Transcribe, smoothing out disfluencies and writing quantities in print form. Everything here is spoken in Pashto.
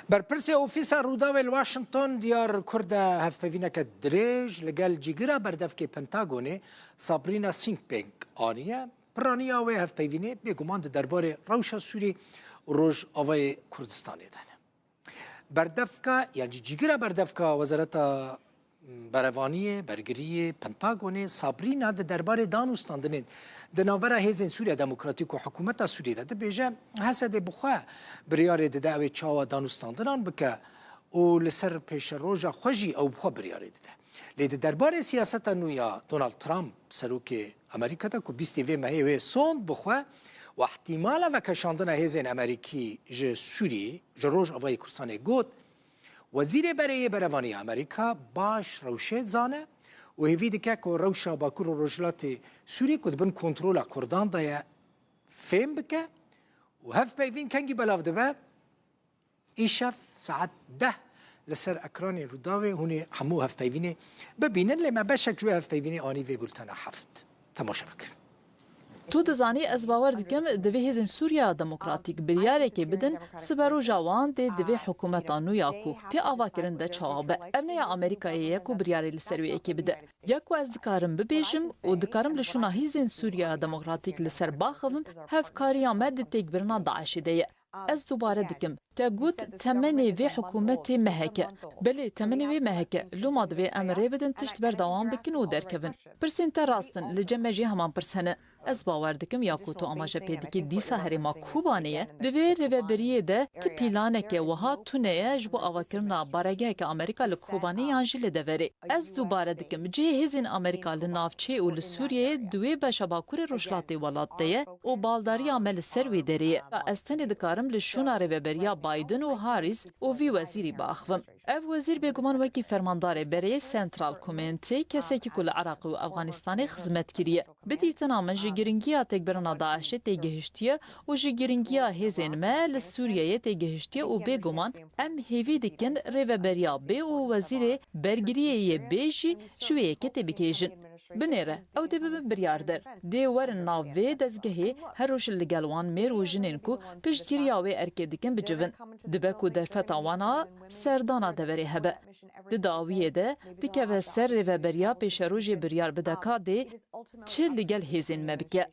برپرسی اوفیسا روداوی واشنطن دیار کرد هفپیوینک دریج لگل جیگرا بردفک پنتاگونه سابرینا سینکپینگ آنیه پرانیا و هفپیوینه بگمان درباره روشا سوری روش آوای کردستانی دانه بردفکا یعنی جیگرا بردفکا وزارت بروانی برگری پنتاگون سابرینا درباره دانوستاندن دنابره هیزن سوریا دموکراتیک و حکومت سوریه ده بیجه حسد بخوا بریاره ده اوی چاوا دانوستاندنان بکه و لسر پیش روژا خوشی او بخوا بریاره ده لیده درباره سیاست نویا دونالد ترامپ سروک امریکا ده که بیستی وی مهی وی سوند بخوا و احتمالا و کشاندن هیزن امریکی جه سوریه جه روژ اوی کرسانه گود وزیر برای بروانی امریکا باش روشت زانه و هیوی دکه که روشا باکور و رجلات سوری کد بن کنترول کردان دایا فهم بکه و هف پیوین کنگی بلاو دبه ایشف ساعت 10 لسر اکران روداوی هونی همو هف پیوینه ببینن لما بشک جوی هف پیوینه آنی وی بولتن هفت تماشا بکن تو دزانی از باور دکم دوی هزین سوریا دموکراتیک بریاره که بدن سبرو جوان دوی حکومت نویا کو تی آوا کرن ده چوابه امنه امریکایی کو بریاره لسروی که بده یکو از دکارم ببیشم و دکارم لشونا هزین سوریا دموکراتیک لسر باخوم هفکاری آمد تیک برنا داعشی ده از دوباره دکم تقول تمني في حكومة مهكة بلي تمني في مهكة لو ما دوي أمري بدن تشتبر دوام بكن ودركبن برسين تراستن لجمجي همان برسنة از باور دکم یاکوتو آماجه پیدکی دیسا هریما کوبانیه دوی ریوبریه ده تی پیلانه که وها تونه جبو آواکرنا بارگه که امریکا لکوبانی یانجی لدوری از دوباره دکم جه هزین امریکا لنافچه و لسوریه دوی بشباکور روشلاتی ولادتیه و بالداری عمل سروی دریه و از تنی دکارم لشونا ریوبریا بایدن و هاریس و وی وزیری باخوم اف وزیر بگمان وکی فرماندار بری سنترال کومنتی کسی که کل عراق و افغانستان خدمت کریه بدی تنامن جگرنگیا تکبرنا داعش تگهشتیه و جگرنگیا هزین مال سوریه تگهشتیه و بگمان ام هیوی دکن ریوبریا بی و وزیر برگریه بیشی شویه که تبکیجن بنیره او دی بریاردر دی ورن ناوی دزگهی هروش لگلوان میر و جنینکو پشتگیریاوی ارکه دکن بجون دبکو در فتاوانا سردانا دوری هبه داویه ده دیکه و سر ریوبریا پیش روژ بریار بدکا دی چه لگل هزین مبکه